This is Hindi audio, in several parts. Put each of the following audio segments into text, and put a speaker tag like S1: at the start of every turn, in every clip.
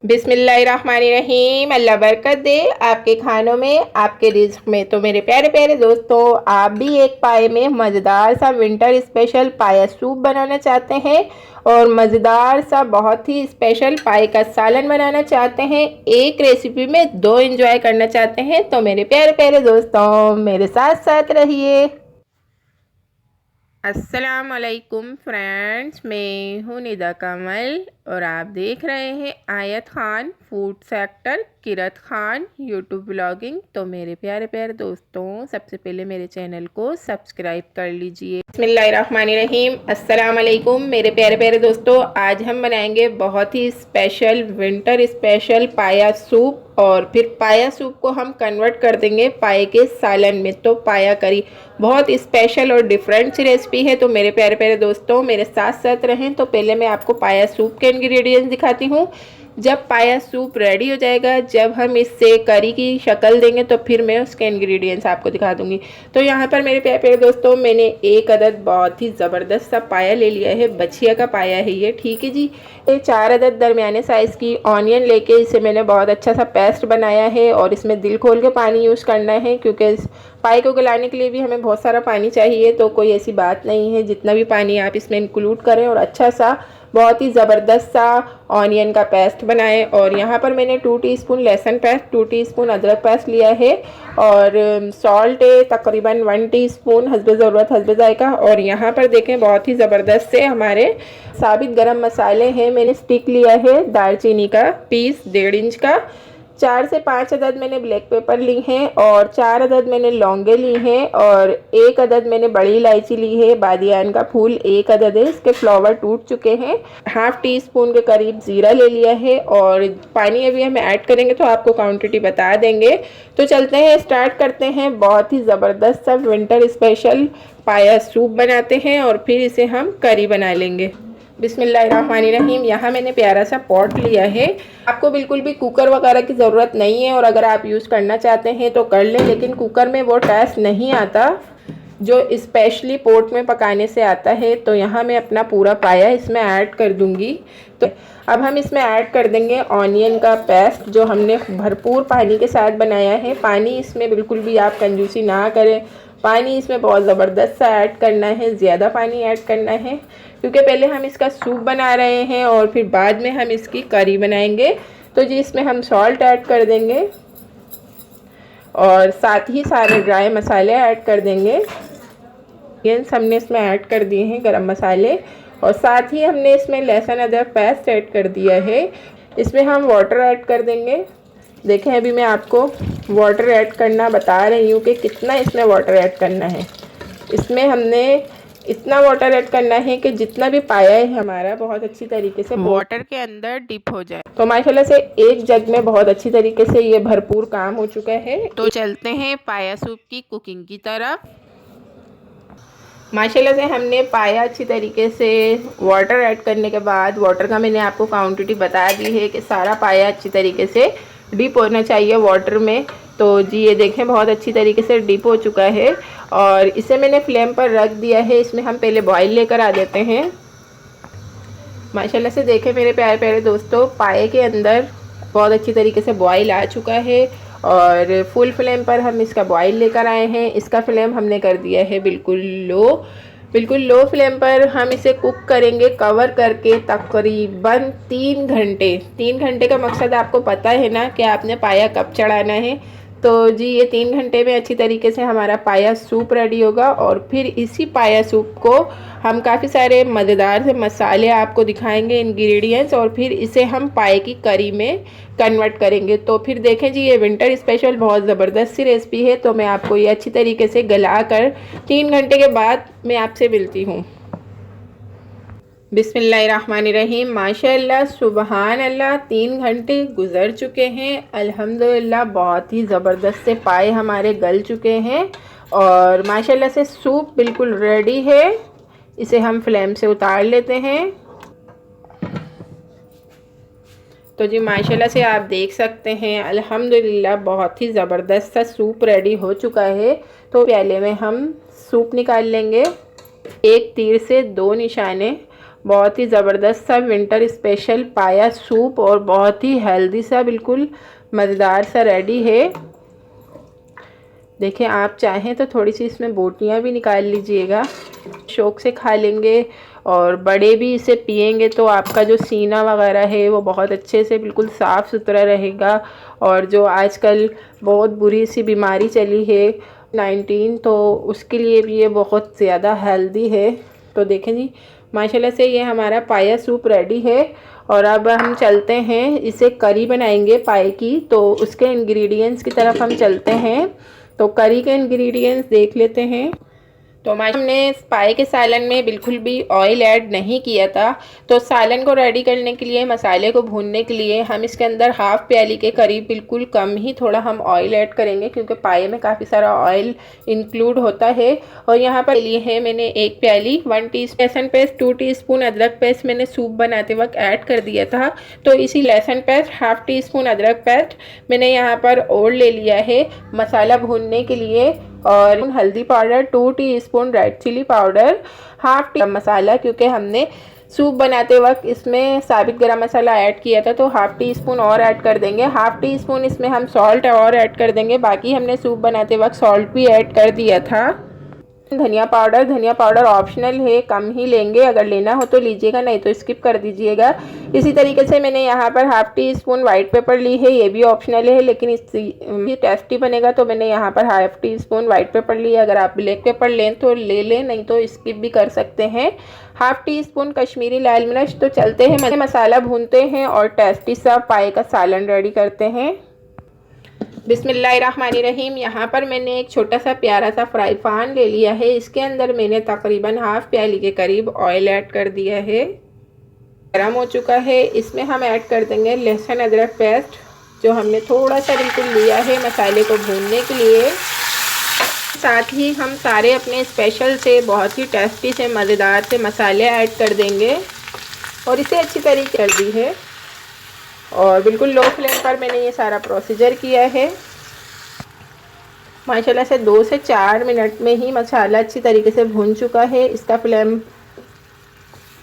S1: बिस्मिल्लाहिर्रहमानिर्रहीम। अल्लाह बरकत दे आपके खानों में, आपके रिज्क में। तो मेरे प्यारे प्यारे दोस्तों, आप भी एक पाए में मज़ेदार सा विंटर स्पेशल पाया सूप बनाना चाहते हैं और मज़ेदार सा बहुत ही स्पेशल पाए का सालन बनाना चाहते हैं, एक रेसिपी में दो इंजॉय करना चाहते हैं, तो मेरे प्यारे प्यारे दोस्तों मेरे साथ साथ रहिए। अस्सलामुअलैकुम फ्रेंड्स, मैं हूँ निदा कमल और आप देख रहे हैं आयत खान फूड सेक्टर किरत खान यूट्यूब ब्लॉगिंग। तो मेरे प्यारे प्यारे दोस्तों, सबसे पहले मेरे चैनल को सब्सक्राइब कर लीजिए। बिस्मिल्लाहिर्रहमानिर्रहीम। अस्सलाम वालेकुम मेरे प्यारे प्यारे दोस्तों, आज हम बनाएंगे बहुत ही स्पेशल विंटर स्पेशल पाया सूप और फिर पाया सूप को हम कन्वर्ट कर देंगे पाए के सालन में, तो पाया करी। बहुत स्पेशल और डिफरेंट सी रेसिपी है, तो मेरे प्यारे प्यारे दोस्तों मेरे साथ साथ रहें। तो पहले मैं आपको पाया सूप के इंग्रेडिएंट्स दिखाती हूँ। जब पाया सूप रेडी हो जाएगा, जब हम इससे करी की शक्ल देंगे, तो फिर मैं उसके इंग्रेडिएंट्स आपको दिखा दूंगी। तो यहाँ पर मेरे प्यारे प्यारे दोस्तों, मैंने एक अदद बहुत ही ज़बरदस्त सा पाया ले लिया है, बछिया का पाया है ये, ठीक है जी। ये 4 अदद दरमियाने साइज़ की ऑनियन लेके इसे मैंने बहुत अच्छा सा पेस्ट बनाया है और इसमें दिल खोल के पानी यूज़ करना है, क्योंकि इस पाए को गलाने के लिए भी हमें बहुत सारा पानी चाहिए। तो कोई ऐसी बात नहीं है, जितना भी पानी आप इसमें इंक्लूड करें और अच्छा सा बहुत ही ज़बरदस्त सा ऑनियन का पेस्ट बनाएं। और यहाँ पर मैंने 2 टीस्पून लहसुन पेस्ट, 2 टीस्पून अदरक पेस्ट लिया है और सॉल्ट है तकरीबन 1 टीस्पून हस्बे ज़रूरत हस्बे जायका। और यहाँ पर देखें बहुत ही ज़बरदस्त से हमारे साबित गरम मसाले हैं। मैंने स्टिक लिया है दालचीनी का पीस 1.5 इंच का, 4 से 5 अदद मैंने ब्लैक पेपर ली हैं और 4 अदद मैंने लौंगे ली हैं और 1 अदद मैंने बड़ी इलायची ली है। बादियान का फूल 1 अदद है, इसके फ्लावर टूट चुके हैं। हाफ टी स्पून के करीब ज़ीरा ले लिया है और पानी अभी हम ऐड करेंगे तो आपको क्वांटिटी बता देंगे। तो चलते हैं, स्टार्ट करते हैं। बहुत ही ज़बरदस्त सा विंटर स्पेशल पाया सूप बनाते हैं और फिर इसे हम करी बना लेंगे। बिस्मिल्लाहिर्रहमानिर्रहीम। यहाँ मैंने प्यारा सा पॉट लिया है। आपको बिल्कुल भी कुकर वगैरह की ज़रूरत नहीं है और अगर आप यूज़ करना चाहते हैं तो कर लें, लेकिन कुकर में वो टेस्ट नहीं आता जो स्पेशली पोट में पकाने से आता है। तो यहाँ मैं अपना पूरा पाया इसमें ऐड कर दूँगी। तो अब हम इसमें ऐड कर देंगे ऑनियन का पेस्ट, जो हमने भरपूर पानी के साथ बनाया है। पानी इसमें बिल्कुल भी आप कंजूसी ना करें, पानी इसमें बहुत ज़बरदस्त सा ऐड करना है, ज़्यादा पानी ऐड करना है, क्योंकि पहले हम इसका सूप बना रहे हैं और फिर बाद में हम इसकी करी बनाएंगे। तो जी इसमें हम सॉल्ट ऐड कर देंगे और साथ ही सारे ड्राई मसाले ऐड कर देंगे। ये हमने इसमें ऐड कर दिए हैं गरम मसाले और साथ ही हमने इसमें लहसुन अदरक पेस्ट ऐड कर दिया है। इसमें हम वाटर ऐड कर देंगे। देखें अभी मैं आपको वाटर ऐड करना बता रही हूँ कि कितना इसमें वाटर ऐड करना है। इसमें हमने इतना वाटर ऐड करना है कि जितना भी पाया है हमारा बहुत अच्छी तरीके से वाटर के अंदर डिप हो जाए। तो माशाल्लाह से एक जग में बहुत अच्छी तरीके से ये भरपूर काम हो चुका है। तो चलते हैं पाया सूप की कुकिंग की तरफ। माशाल्लाह से हमने पाया अच्छी तरीके से वाटर ऐड करने के बाद, वाटर का मैंने आपको क्वांटिटी बता दी है कि सारा पाया अच्छी तरीके से डिप होना चाहिए वाटर में। तो जी ये देखें बहुत अच्छी तरीके से डिप हो चुका है और इसे मैंने फ्लेम पर रख दिया है। इसमें हम पहले बॉईल लेकर आ देते हैं। माशाल्लाह से देखें मेरे प्यारे प्यारे दोस्तों, पाए के अंदर बहुत अच्छी तरीके से बॉईल आ चुका है और फुल फ्लेम पर हम इसका बॉईल लेकर आए हैं। इसका फ्लेम हमने कर दिया है बिल्कुल लो फ्लेम पर हम इसे कुक करेंगे कवर करके तकरीबन 3 घंटे। 3 घंटे का मकसद आपको पता है ना कि आपने पाया कब चढ़ाना है। तो जी ये 3 घंटे में अच्छी तरीके से हमारा पाया सूप रेडी होगा और फिर इसी पाया सूप को हम काफ़ी सारे मज़ेदार से मसाले आपको दिखाएंगे, इंग्रेडिएंट्स, और फिर इसे हम पाए की करी में कन्वर्ट करेंगे। तो फिर देखें जी ये विंटर स्पेशल बहुत ज़बरदस्त सी रेसिपी है। तो मैं आपको ये अच्छी तरीके से गला कर 3 घंटे के बाद मैं आपसे मिलती हूँ। बिस्मिल्लाहिर्रहमानिर्रहीम। माशाअल्लाह सुबहान अल्लाह, 3 घंटे गुज़र चुके हैं। अल्हम्दुलिल्लाह बहुत ही ज़बरदस्त से पाए हमारे गल चुके हैं और माशाअल्लाह से सूप बिल्कुल रेडी है। इसे हम फ्लेम से उतार लेते हैं। तो जी माशाल्लाह से आप देख सकते हैं अल्हम्दुलिल्लाह बहुत ही ज़बरदस्त सा सूप रेडी हो चुका है। तो प्याले में हम सूप निकाल लेंगे। एक तीर से 2 निशाने बहुत ही ज़बरदस्त सा विंटर स्पेशल पाया सूप और बहुत ही हेल्दी सा बिल्कुल मज़ेदार सा रेडी है। देखें, आप चाहें तो थोड़ी सी इसमें बोटियाँ भी निकाल लीजिएगा, शौक़ से खा लेंगे। और बड़े भी इसे पिएंगे तो आपका जो सीना वगैरह है वो बहुत अच्छे से बिल्कुल साफ़ सुथरा रहेगा। और जो आजकल बहुत बुरी सी बीमारी चली है 19, तो उसके लिए भी ये बहुत ज़्यादा हेल्दी है। तो देखें जी, माशाल्लाह से ये हमारा पाया सूप रेडी है। और अब हम चलते हैं, इसे करी बनाएंगे पाए की। तो उसके इंग्रेडिएंट्स की तरफ हम चलते हैं। तो करी के इंग्रेडिएंट्स देख लेते हैं। तो हमने पाए के सालन में बिल्कुल भी ऑयल ऐड नहीं किया था। तो सालन को रेडी करने के लिए, मसाले को भूनने के लिए हम इसके अंदर हाफ़ प्याली के करीब बिल्कुल कम ही थोड़ा हम ऑयल ऐड करेंगे, क्योंकि पाए में काफ़ी सारा ऑयल इंक्लूड होता है। और यहाँ पर लिए है मैंने 1 प्याली 1 टीस्पून लहसुन पेस्ट, 2 टीस्पून अदरक पेस्ट मैंने सूप बनाते वक्त ऐड कर दिया था। तो इसी लहसुन पेस्ट, हाफ़ टी स्पून अदरक पेस्ट मैंने यहाँ पर और ले लिया है मसाला भूनने के लिए। और हल्दी powder, 2 teaspoon red chilli powder, half tea masala, क्योंकि हमने सूप बनाते वक्त इसमें साबित गरम मसाला ऐड किया था तो हाफ़ टी स्पून और ऐड कर देंगे। हाफ़ टी स्पून इसमें हम सॉल्ट और ऐड कर देंगे। बाकी हमने सूप बनाते वक्त सॉल्ट भी ऐड कर दिया था। धनिया पाउडर ऑप्शनल है, कम ही लेंगे, अगर लेना हो तो लीजिएगा, नहीं तो स्किप कर दीजिएगा। इसी तरीके से मैंने यहाँ पर half teaspoon white pepper ली है, ये भी ऑप्शनल है, लेकिन ये टेस्टी बनेगा तो मैंने यहाँ पर half teaspoon white paper लिया। अगर आप ब्लैक पेपर लें तो ले लें, नहीं तो स्किप भी कर सकते हैं। हाफ़ टी स्पून कश्मीरी लाल मिर्च। तो चलते हैं, मसाला भूनते हैं और टेस्टी सा पाए का सालन रेडी करते हैं। बिस्मिल्लाहिर्रहमानिर्रहीम। यहाँ पर मैंने एक छोटा सा प्यारा सा फ्राई पैन ले लिया है। इसके अंदर मैंने तकरीबन हाफ़ प्याली के करीब ऑयल ऐड कर दिया है। गरम हो चुका है। इसमें हम ऐड कर देंगे लहसुन अदरक पेस्ट, जो हमने थोड़ा सा बिल्कुल लिया है मसाले को भूनने के लिए। साथ ही हम सारे अपने स्पेशल से बहुत ही टेस्टी से मज़ेदार से मसाले ऐड कर देंगे और इसे अच्छी तरीके कर दी है। और बिल्कुल लो फ्लेम पर मैंने ये सारा प्रोसीजर किया है। माशाल्लाह से 2 से 4 मिनट में ही मसाला अच्छी तरीके से भून चुका है। इसका फ्लेम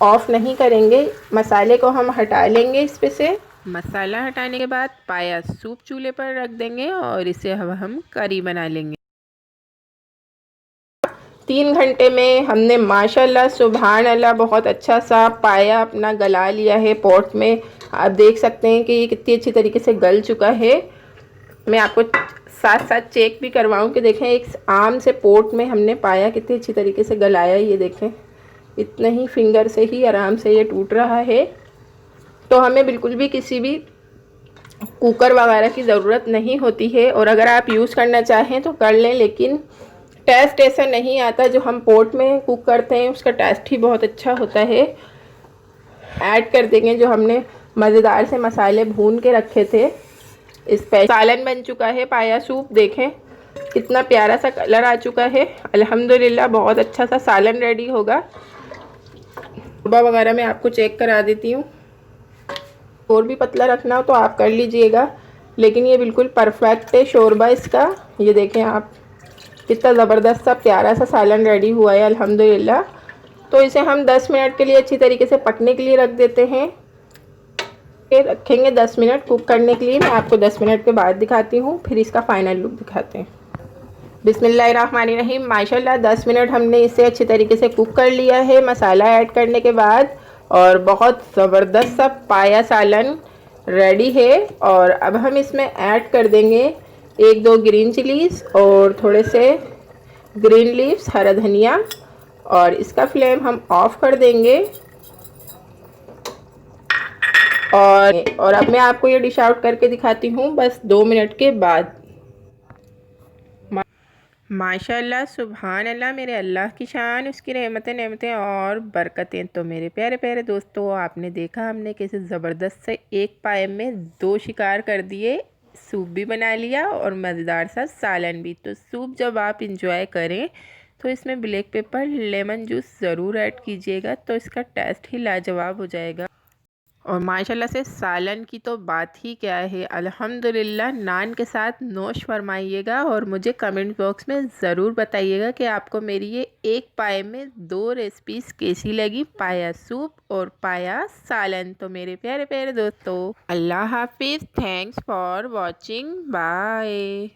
S1: ऑफ नहीं करेंगे, मसाले को हम हटा लेंगे इस पे से। मसाला हटाने के बाद पाया सूप चूल्हे पर रख देंगे और इसे हम करी बना लेंगे। 3 घंटे में हमने माशाल्लाह सुभान अल्लाह बहुत अच्छा सा पाया अपना गला लिया है पॉट में। आप देख सकते हैं कि ये कितनी अच्छी तरीके से गल चुका है। मैं आपको साथ साथ चेक भी करवाऊँ कि देखें एक आम से पोट में हमने पाया कितनी अच्छी तरीके से गलाया। ये देखें, इतने ही फिंगर से ही आराम से ये टूट रहा है। तो हमें बिल्कुल भी किसी भी कुकर वगैरह की ज़रूरत नहीं होती है, और अगर आप यूज़ करना चाहें तो कर लें, लेकिन टेस्ट ऐसा नहीं आता जो हम पोट में कुक करते हैं, उसका टेस्ट ही बहुत अच्छा होता है। ऐड कर देंगे जो हमने मज़ेदार से मसाले भून के रखे थे। इस पे सालन बन चुका है पाया सूप। देखें कितना प्यारा सा कलर आ चुका है। अल्हम्दुलिल्लाह बहुत अच्छा सा सालन रेडी होगा। शोरबा वगैरह मैं आपको चेक करा देती हूँ। और भी पतला रखना हो तो आप कर लीजिएगा, लेकिन ये बिल्कुल परफेक्ट है शोरबा इसका। ये देखें आप, कितना ज़बरदस्त सा प्यारा सा सालन रेडी हुआ है अल्हम्दुलिल्लाह। तो इसे हम 10 मिनट के लिए अच्छी तरीके से पकने के लिए रख देते हैं। रखेंगे 10 मिनट कुक करने के लिए। मैं आपको 10 मिनट के बाद दिखाती हूँ, फिर इसका फाइनल लुक दिखाते हैं। बिस्मिल्लाहिर्रहमानिर्रहीम। माशाल्लाह 10 मिनट हमने इसे अच्छी तरीके से कुक कर लिया है मसाला ऐड करने के बाद, और बहुत ज़बरदस्त सा पाया सालन रेडी है। और अब हम इसमें ऐड कर देंगे 1-2 ग्रीन चिलीज़ और थोड़े से ग्रीन लीव्स, हरा धनिया, और इसका फ्लेम हम ऑफ कर देंगे। और अब मैं आपको ये डिश आउट करके दिखाती हूँ बस 2 मिनट के बाद। माशाल्लाह सुभान अल्लाह, मेरे अल्लाह की शान, उसकी नेमतें और बरकतें। तो मेरे प्यारे प्यारे दोस्तों, आपने देखा हमने कैसे ज़बरदस्त से एक पाए में 2 शिकार कर दिए। सूप भी बना लिया और मज़ेदार सा सालन भी। तो सूप जब आप इंजॉय करें तो इसमें ब्लैक पेपर, लेमन जूस ज़रूर ऐड कीजिएगा, तो इसका टेस्ट ही लाजवाब हो जाएगा। और माशाल्लाह से सालन की तो बात ही क्या है। अल्हम्दुलिल्लाह नान के साथ नोश फरमाइएगा और मुझे कमेंट बॉक्स में ज़रूर बताइएगा कि आपको मेरी ये एक पाए में 2 रेसिपीज़ कैसी लगी, पाया सूप और पाया सालन। तो मेरे प्यारे प्यारे दोस्तों, अल्लाह हाफिज़, थैंक्स फॉर वॉचिंग, बाय।